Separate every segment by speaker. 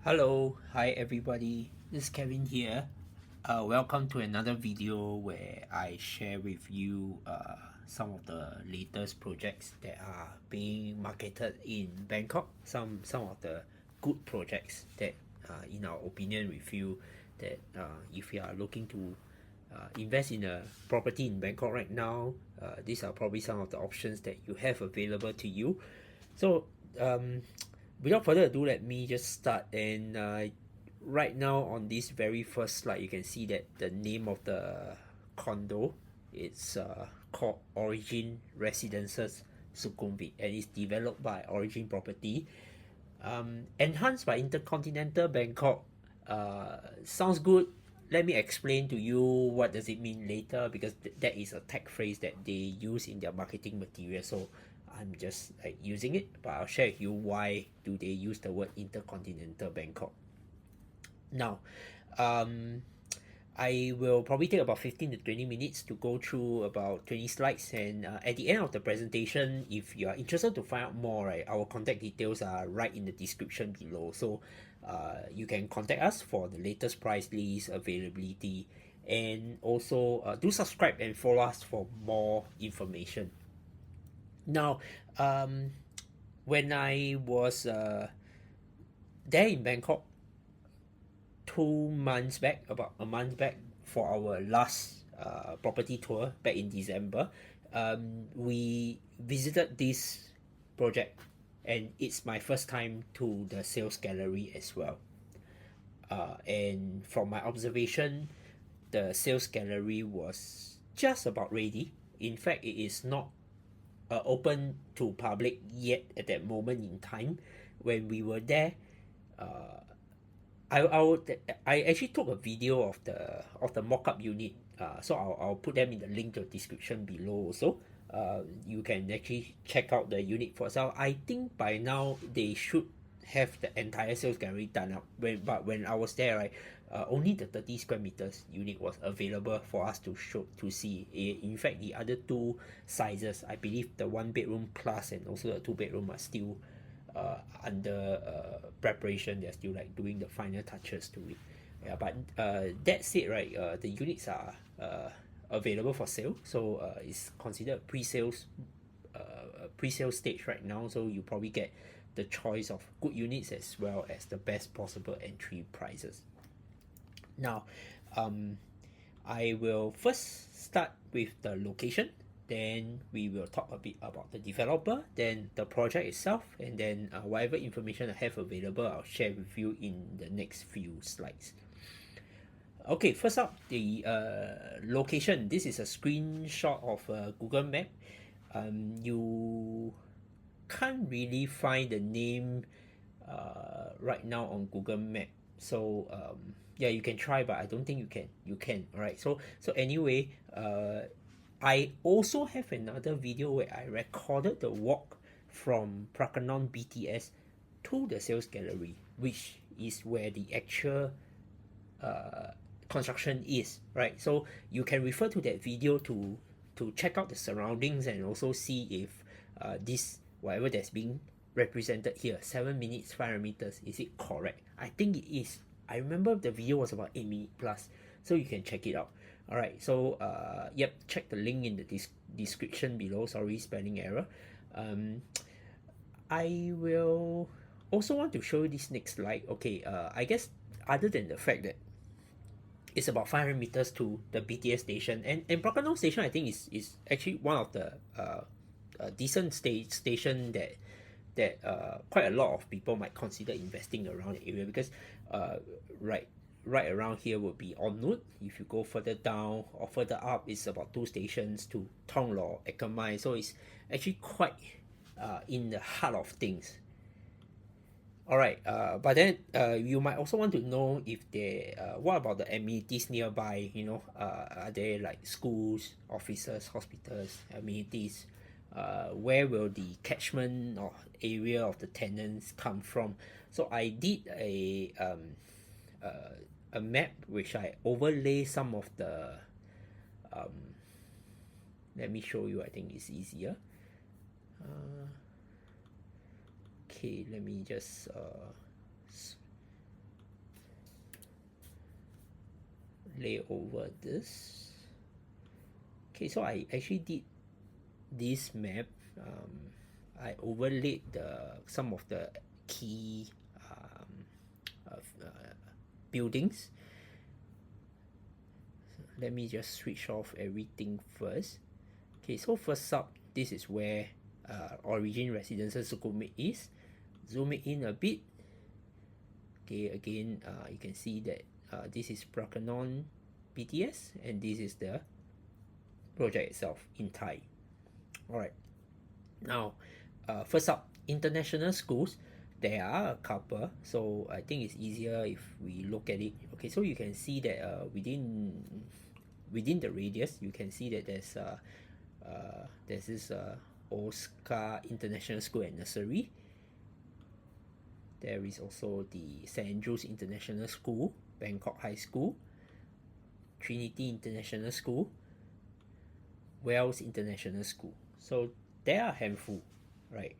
Speaker 1: Hello, hi everybody. This is Kevin here. Welcome to another video where I share with you some of the latest projects that are being marketed in Bangkok. Some of the good projects that, in our opinion, we feel that if you are looking to invest in a property in Bangkok right now, these are probably some of the options that you have available to you. So, without further ado, let me just start. And right now on this very first slide, you can see that the name of the condo it's called Origin Residences Sukhumvit, and it's developed by Origin Property, enhanced by Intercontinental Bangkok. Sounds good. Let me explain to you what does it mean later, because that is a tech phrase that they use in their marketing material. So I'm just using it, but I'll share with you why do they use the word Intercontinental Bangkok. Now, I will probably take about 15 to 20 minutes to go through about 20 slides, and at the end of the presentation, if you are interested to find out more, right, our contact details are right in the description below. So you can contact us for the latest price list, availability, and also do subscribe and follow us for more information. Now, when I was there in Bangkok 2 months back, about a month back, for our last property tour back in December, we visited this project, and it's my first time to the sales gallery as well. And from my observation, the sales gallery was just about ready. In fact, it is not open to public yet at that moment in time. When we were there, I actually took a video of the mock-up unit. So I'll put them in the link to the description below also. You can actually check out the unit for yourself. I think by now they should have the entire sales gallery done up. But when I was there, right, only the 30 square meters unit was available for us to see. In fact, the other two sizes, I believe the 1 bedroom plus and also the 2 bedroom are still under preparation. They're still like doing the final touches to it. Yeah, but that said, right, the units are available for sale. So it's considered pre-sale stage right now. So you probably get the choice of good units as well as the best possible entry prices. Now, I will first start with the location, then we will talk a bit about the developer, then the project itself, and then whatever information I have available, I'll share with you in the next few slides. Okay, first up, the location. This is a screenshot of a Google Map. You can't really find the name right now on Google Map. So yeah, you can try, but I don't think you can. All right. So anyway, I also have another video where I recorded the walk from Khanong BTS to the sales gallery, which is where the actual construction is, right? So you can refer to that video to check out the surroundings and also see if this whatever that's being represented here, 7 minutes 500 meters, is it correct? I think it is. I remember the video was about 8 minutes plus, so you can check it out. All right, so yep, check the link in the description below. Sorry, spelling error. I will also want to show you this next slide. Okay, I guess other than the fact that it's about 500 meters to the BTS station, and Phra station, I think is actually one of the decent station that quite a lot of people might consider investing around the area, because right around here would be En Nut. If you go further down or further up, it's about 2 stations to Thong Lo, Ekamai. So it's actually quite in the heart of things. All right, but then you might also want to know if what about the amenities nearby? Are there like schools, offices, hospitals, amenities? Where will the catchment or area of the tenants come from? So I did a map which I overlay some of the. Let me show you. I think it's easier. Okay, let me just lay over this. Okay, so I actually did this map. I overlaid some of the key buildings. Let me just switch off everything first. Okay, so first up, this is where Origin Residences Sukhumvit is. Zoom it in a bit. Okay, again, you can see that this is Khanong BTS, and this is the project itself in Thai. Alright, now first up, international schools. There are a couple, so I think it's easier if we look at it. Okay, so you can see that within the radius, you can see that there's this Oscar International School and Nursery. There is also the St. Andrew's International School, Bangkok High School, Trinity International School, Wells International School. So there are a handful, right?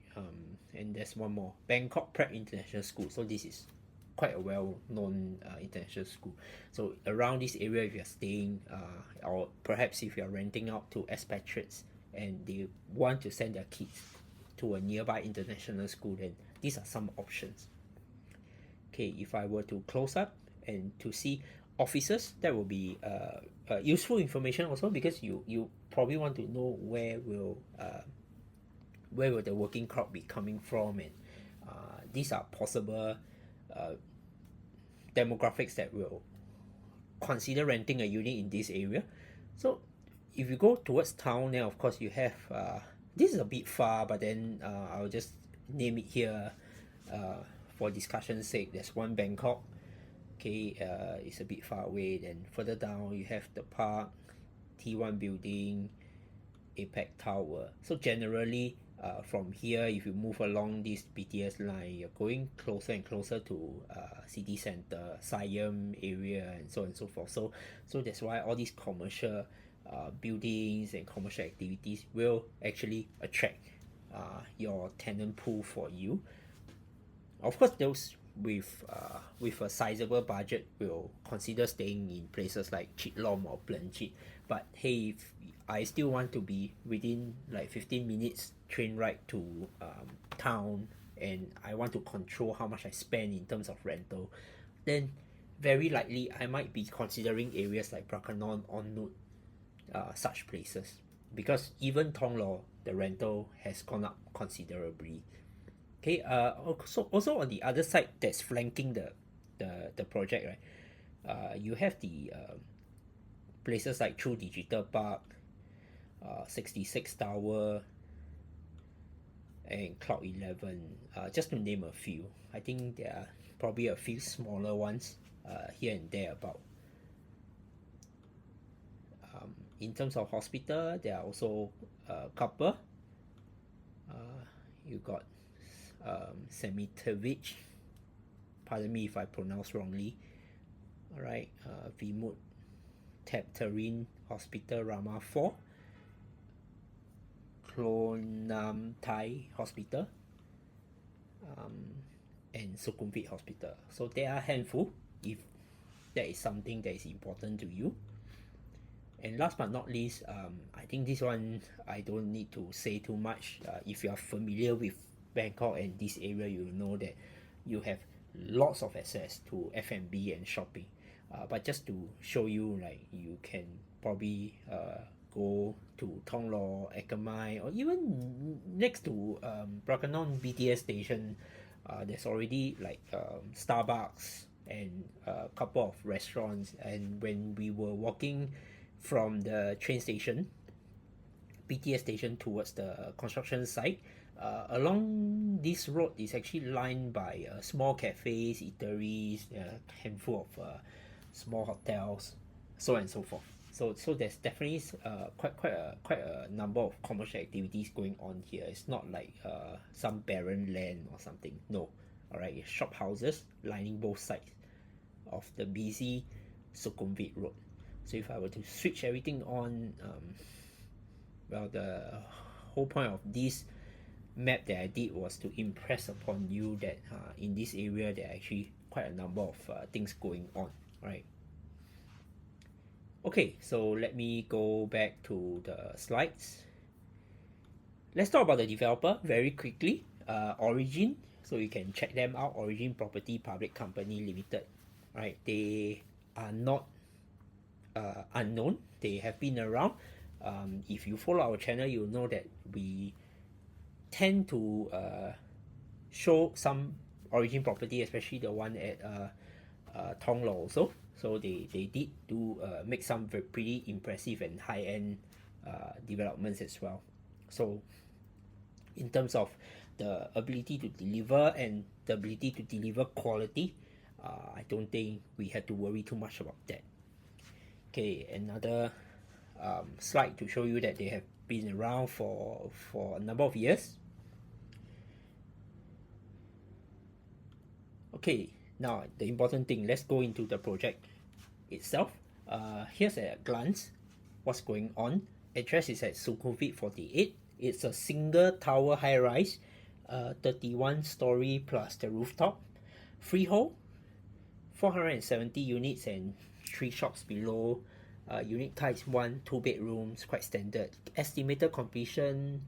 Speaker 1: And there's one more, Bangkok Prep International School. So this is quite a well-known international school. So around this area, if you're staying, or perhaps if you're renting out to expatriates and they want to send their kids to a nearby international school, then these are some options. Okay, if I were to close up and to see offices, that will be useful information also, because you probably want to know where will the working crowd be coming from, and these are possible demographics that will consider renting a unit in this area. So if you go towards town, then of course you have this is a bit far, but then I'll just name it here for discussion's sake. There's one Bangkok. Okay, it's a bit far away. Then further down you have the park, T1 building, APEC Tower. So generally from here, if you move along this BTS line, you're going closer and closer to city center, Siam area, and so on and so forth. So that's why all these commercial buildings and commercial activities will actually attract your tenant pool for you. Of course, those with a sizable budget will consider staying in places like Chitlom or Planchit. But hey, if I still want to be within like 15 minutes train ride to town, and I want to control how much I spend in terms of rental, then very likely I might be considering areas like Khanong, On Nut, such places, because even Thonglo, the rental has gone up considerably. Okay, also on the other side that's flanking the project, right? You have the places like True Digital Park, 66 Tower, and Cloud 11, just to name a few. I think there are probably a few smaller ones here and there about. In terms of hospital, there are also a couple. You got Semitevich, pardon me if I pronounce wrongly. Alright, Vimut Taptarin Hospital Rama 4, Klonam Thai Hospital, and Sukhumvit Hospital. So there are a handful if that is something that is important to you. And last but not least, I think this one I don't need to say too much. If you are familiar with Bangkok and this area, you will know that you have lots of access to F&B and shopping. But just to show you, like, you can probably go to Thonglo, Ekamai, or even next to Khanong BTS station. There's already like Starbucks and a couple of restaurants. And when we were walking from the train station, BTS station, towards the construction site, along this road is actually lined by small cafes, eateries, a handful of small hotels, so on and so forth. So there's definitely quite a number of commercial activities going on here. It's not like some barren land or something. No, all right, it's shop houses lining both sides of the busy Sukhumvit Road. So if I were to switch everything on, well, the whole point of this map that I did was to impress upon you that in this area there are actually quite a number of things going on, right? Okay, so let me go back to the slides. Let's talk about the developer very quickly. Origin, so you can check them out. Origin Property Public Company Limited. Right, they are not unknown. They have been around. If you follow our channel, you'll know that we tend to show some Origin property, especially the one at Tonglo also. So they did do make some very pretty impressive and high-end developments as well. So in terms of the ability to deliver and the ability to deliver quality, I don't think we had to worry too much about that. Okay, another slide to show you that they have been around for a number of years. Okay, now the important thing, let's go into the project itself. Here's a glance what's going on. Address is at Sukhumvit 48. It's a single tower high rise, 31 story plus the rooftop. Freehold, 470 units and 3 shops below. Unit types 1, 2 bedrooms, quite standard. Estimated completion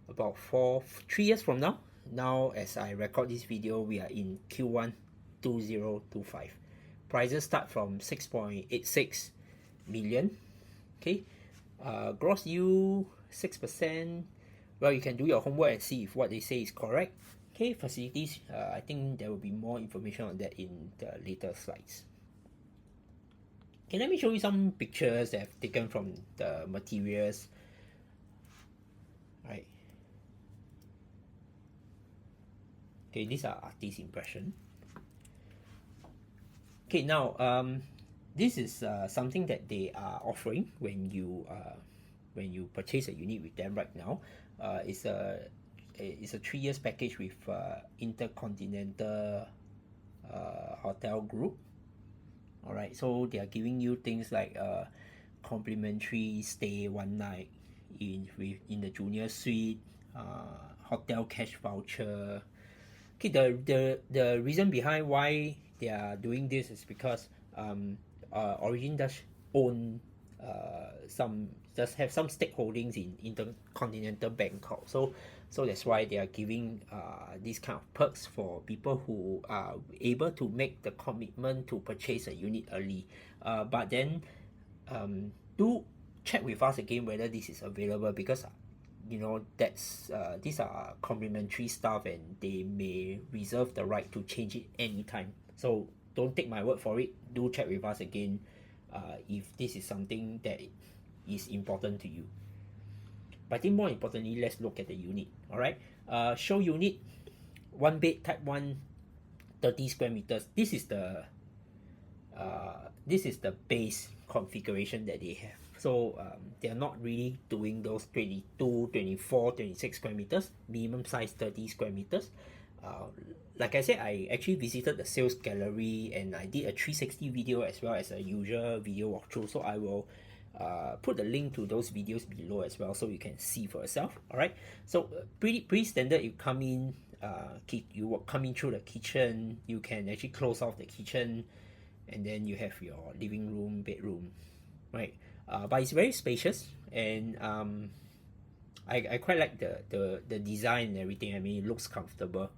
Speaker 1: about 3 years from now. Now as I record this video, we are in Q1 2025. Prices start from 6.86 million. Okay, gross yield 6%. Well, you can do your homework and see if what they say is correct. Okay, facilities, I think there will be more information on that in the later slides. Okay, let me show you some pictures that I've taken from the materials. Right. Okay, these are artist impression. Okay, now this is something that they are offering when you purchase a unit with them right now. It's a 3 years package with Intercontinental Hotel Group. All right, so they are giving you things like complimentary stay 1 night in the junior suite, hotel cash voucher. Okay, the reason behind why they are doing this is because Origin does own does have some stakeholdings in Intercontinental Bangkok, so that's why they are giving these kind of perks for people who are able to make the commitment to purchase a unit early. But then do check with us again whether this is available, because that's these are complimentary stuff and they may reserve the right to change it anytime. So don't take my word for it. Do check with us again if this is something that is important to you. But I think more importantly, let's look at the unit. All right, show unit, 1 bed, type 1, 30 square meters. This is the base configuration that they have. So they're not really doing those 22, 24, 26 square meters, minimum size 30 square meters. Like I said, I actually visited the sales gallery and I did a 360 video as well as a usual video walkthrough. So I will put the link to those videos below as well, so you can see for yourself. All right, so pretty standard. You come in, you will come in through the kitchen. You can actually close off the kitchen, and then you have your living room, bedroom, right? But it's very spacious, and I quite like the design and everything. I mean, it looks comfortable.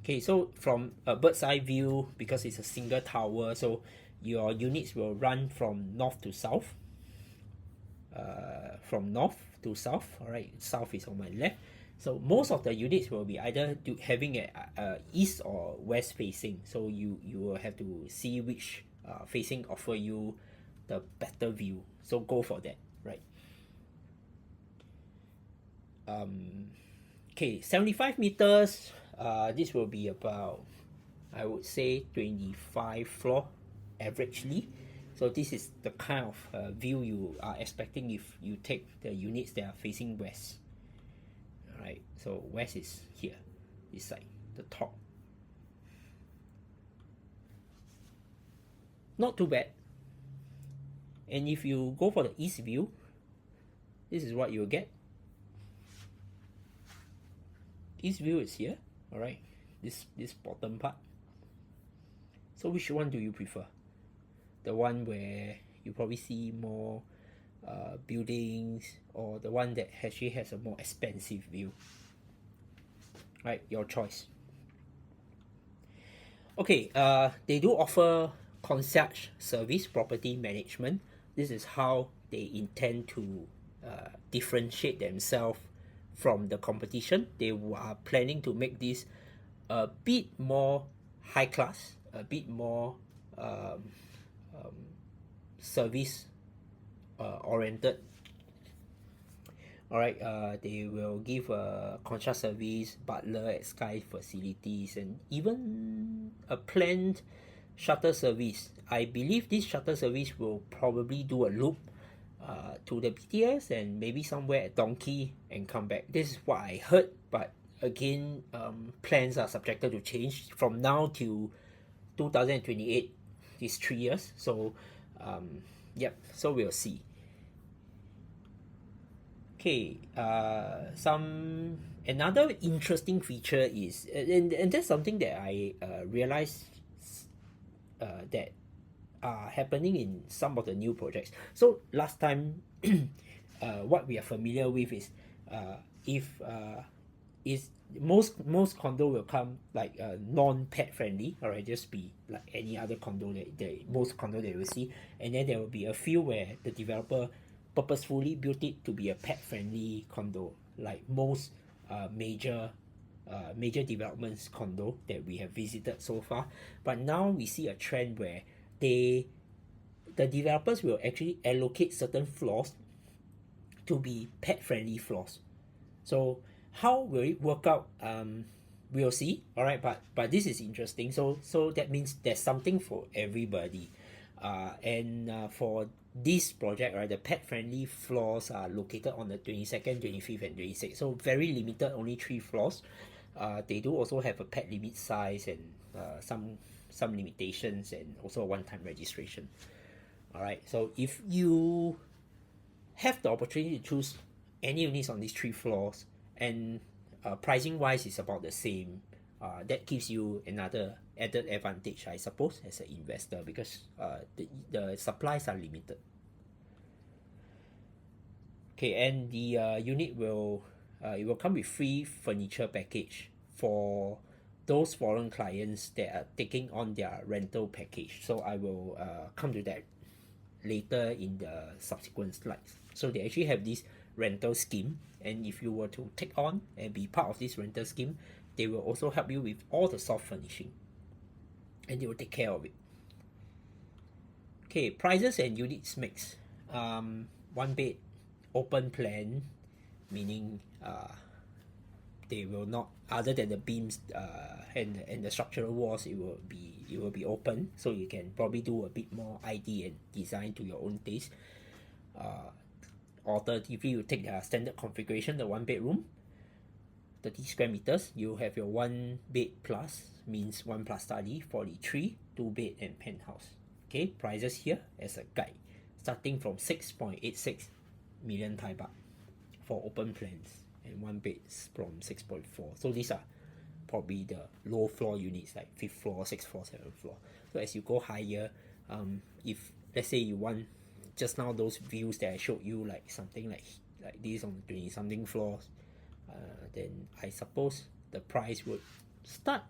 Speaker 1: Okay, so from a bird's eye view, because it's a single tower, so your units will run from north to south. From north to south, all right. South is on my left. So most of the units will be either having a east or west facing. So you will have to see which facing offer you the better view. So go for that, right? Okay, 75 meters. This will be about, I would say, 25 floor averagely. So this is the kind of view you are expecting if you take the units that are facing west. Alright, so west is here, this side, the top. Not too bad. And if you go for the east view, this is what you'll get. East view is here, alright, this bottom part. So which one do you prefer? The one where you probably see more buildings, or the one that actually has a more expensive view, right? Your choice. Okay, they do offer concierge service property management. This is how they intend to differentiate themselves from the competition. They are planning to make this a bit more high class, a bit more service oriented. All right, they will give a concierge service, butler at Sky facilities, and even a planned shuttle service. I believe this shuttle service will probably do a loop to the BTS and maybe somewhere at Donkey and come back. This is what I heard, but again, plans are subjected to change from now till 2028. It's 3 years, so yep. So we'll see. Okay, another interesting feature is, and that's something that I realized that are happening in some of the new projects. So last time, what we are familiar with is, if is most condo will come like non-pet friendly, all right, just be like any other condo that most condo that you will see, and then there will be a few where the developer purposefully built it to be a pet friendly condo, like most major developments condo that we have visited so far. But now we see a trend where the developers will actually allocate certain floors to be pet friendly floors. So how will it work out? We'll see. All right, but this is interesting. So that means there's something for everybody. And for this project, right, the pet friendly floors are located on the 22nd, 25th, and 26th. So very limited, only 3 floors. They do also have a pet limit size and some limitations, and also a one-time registration. All right. So if you have the opportunity to choose any units on these 3 floors, and pricing wise is about the same, that gives you another added advantage, I suppose, as an investor, because the supplies are limited. Okay, and the unit will it will come with free furniture package for those foreign clients that are taking on their rental package. So I will come to that later in the subsequent slides. So they actually have this rental scheme, and if you were to take on and be part of this rental scheme, they will also help you with all the soft furnishing, and they will take care of it. Okay, prices and units mix. 1 bed open plan, meaning they will not, other than the beams and the structural walls, it will be open, so you can probably do a bit more ID and design to your own taste. Alternatively, you take the standard configuration, the 1 bedroom, 30 square meters. You have your 1 bed plus, means 1 plus study, 43, 2 bed and penthouse. Okay, prices here as a guide, starting from 6.86 million Thai baht for open plans, and 1 bed from 6.4. So these are probably the low floor units, like 5th floor, 6th floor, 7th floor. So as you go higher, if let's say you want just now those views that I showed you, like something like this on 20 something floors, then I suppose the price would start,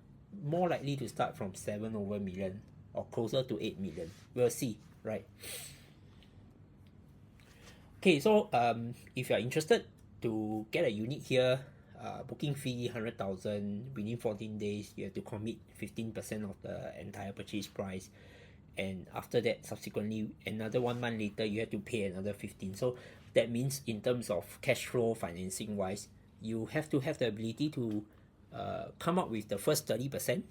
Speaker 1: more likely to start from 7 over million or closer to 8 million. We'll see, right? Okay, so if you are interested to get a unit here, booking fee 100,000 within 14 days. You have to commit 15% of the entire purchase price, and after that, subsequently, another 1 month later, you have to pay another 15. So that means in terms of cash flow financing wise, you have to have the ability to come up with the first 30%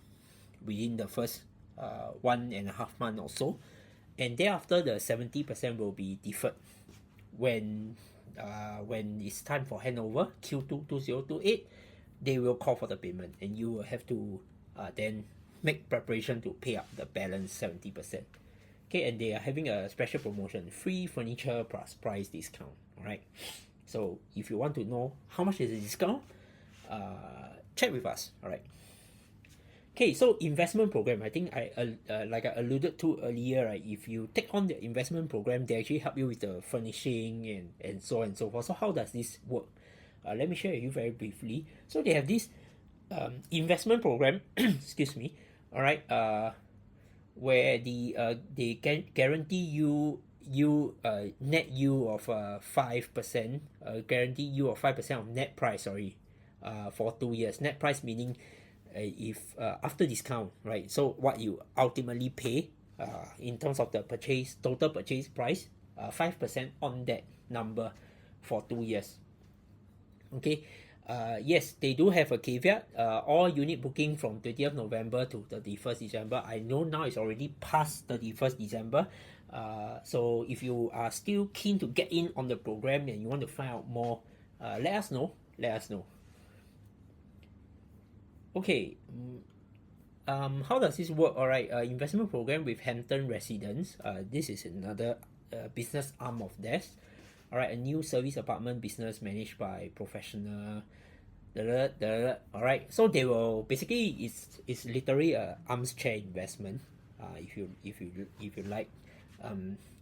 Speaker 1: within the first 1.5 months or so, and thereafter the 70% will be deferred when it's time for handover, Q2 2028. They will call for the payment, and you will have to then make preparation to pay up the balance 70%. Okay, and they are having a special promotion, free furniture plus price discount. All right, so if you want to know how much is the discount, check with us. All right. Okay, so investment program, I think like I alluded to earlier, right? If you take on the investment program, they actually help you with the furnishing and so on and so forth. So how does this work? Let me share with you very briefly. So they have this investment program, excuse me, all right, where they can guarantee net yield of 5%, guarantee you of 5% of net price, sorry, for 2 years. Net price meaning if after discount, right? So what you ultimately pay in terms of the total purchase price, 5% on that number for 2 years. Okay, yes, they do have a caveat. All unit booking from 20th November to 31st December. I know now it's already past 31st December. So if you are still keen to get in on the program and you want to find out more, let us know. Let us know. Okay. How does this work? All right, investment program with Hampton Residence. This is another business arm of theirs. All right, a new service apartment business managed by professional. All right, so they will basically it's literally a armchair investment. If you like,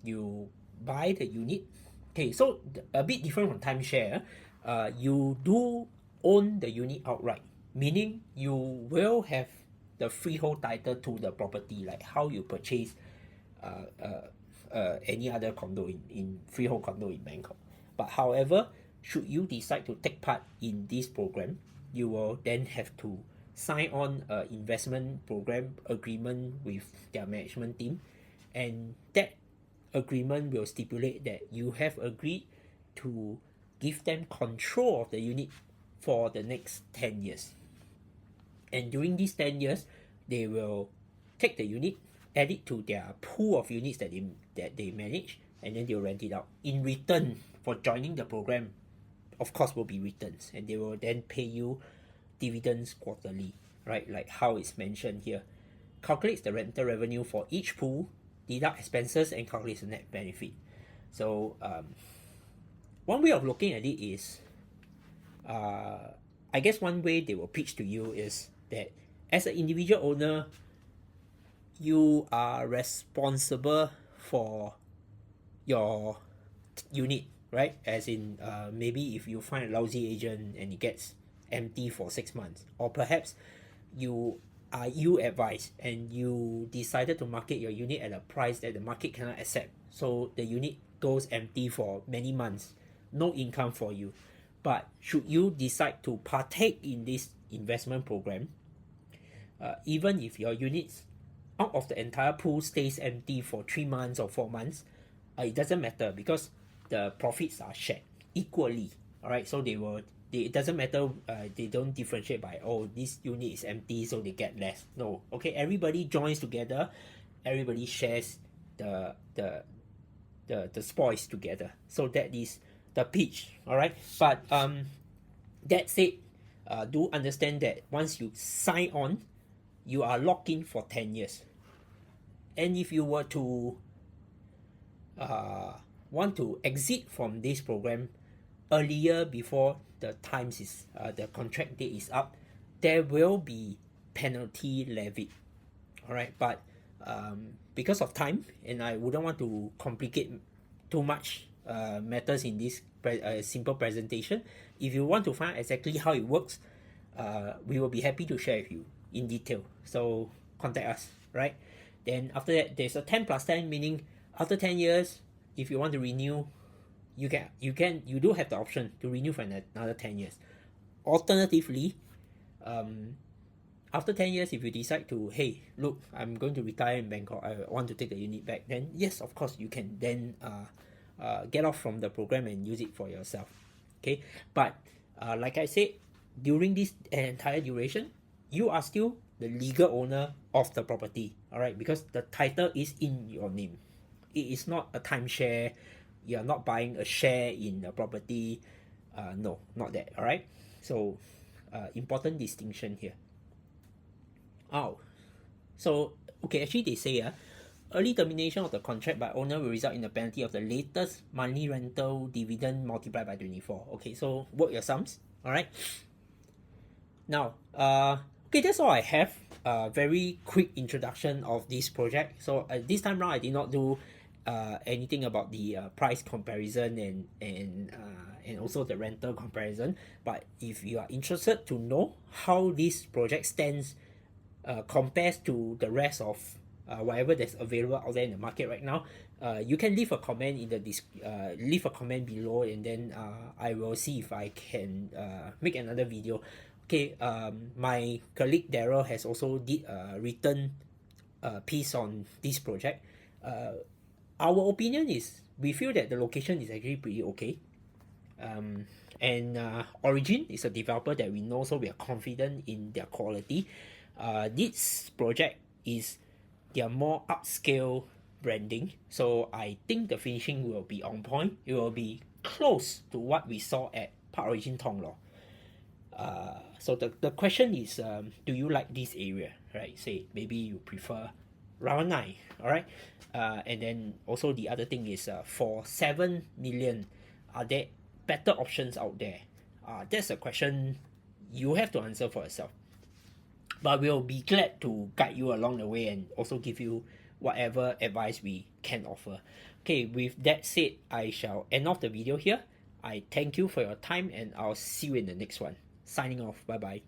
Speaker 1: you buy the unit. Okay, so a bit different from timeshare. You do own the unit outright, meaning you will have the freehold title to the property, like how you purchase any other condo in freehold condo in Bangkok. But however, should you decide to take part in this program, you will then have to sign on an investment program agreement with their management team, and that agreement will stipulate that you have agreed to give them control of the unit for the next 10 years. And during these 10 years, they will take the unit, add it to their pool of units that they manage, and then they'll rent it out. In return for joining the program, of course, will be returns, and they will then pay you dividends quarterly, right? Like how it's mentioned here. Calculates the rental revenue for each pool, deduct expenses, and calculates the net benefit. So one way of looking at it is, I guess one way they will pitch to you is that as an individual owner, you are responsible for your unit, right? As in, maybe if you find a lousy agent and it gets empty for 6 months, or perhaps you advised and you decided to market your unit at a price that the market cannot accept, so the unit goes empty for many months, no income for you. But should you decide to partake in this investment program, even if your units out of the entire pool stays empty for 3 months or 4 months, it doesn't matter because the profits are shared equally. All right, so it doesn't matter. They don't differentiate by, oh, this unit is empty so they get less. No, okay, everybody joins together, everybody shares the spoils together. So that is the pitch. All right, but that said, do understand that once you sign on, you are locked in for 10 years. And if you were to want to exit from this program earlier before the contract date is up, there will be penalty levied. All right, but because of time, and I wouldn't want to complicate too much matters in this simple presentation. If you want to find exactly how it works, we will be happy to share with you in detail. So contact us, right? Then after that, there's a 10+10, meaning after 10 years, if you want to renew, you do have the option to renew for another 10 years. Alternatively, after 10 years, if you decide to, hey, look, I'm going to retire in Bangkok, I want to take the unit back, then yes, of course, you can then get off from the program and use it for yourself. Okay, but like I said, during this entire duration, you are still the legal owner of the property. All right, because the title is in your name. It is not a timeshare. You are not buying a share in the property. No, not that. All right, so important distinction here. Oh, so okay, actually they say early termination of the contract by owner will result in the penalty of the latest monthly rental dividend multiplied by 24. Okay, so work your sums. All right. Now, okay, that's all I have. a very quick introduction of this project. So this time round I did not do anything about the price comparison and also the rental comparison. But if you are interested to know how this project stands compares to the rest of whatever that's available out there in the market right now, you can leave a comment in the leave a comment below, and then I will see if I can make another video. Okay, my colleague Daryl has also did a written piece on this project. Our opinion is we feel that the location is actually pretty okay. And Origin is a developer that we know, so we are confident in their quality. This project is their more upscale branding, so I think the finishing will be on point. It will be close to what we saw at Park Origin Thonglor. So the question is, do you like this area, right? Say maybe you prefer Rawanai, all right? And then also the other thing is, for 7 million, are there better options out there? That's a question you have to answer for yourself. But we'll be glad to guide you along the way and also give you whatever advice we can offer. Okay, with that said, I shall end off the video here. I thank you for your time, and I'll see you in the next one. Signing off. Bye bye.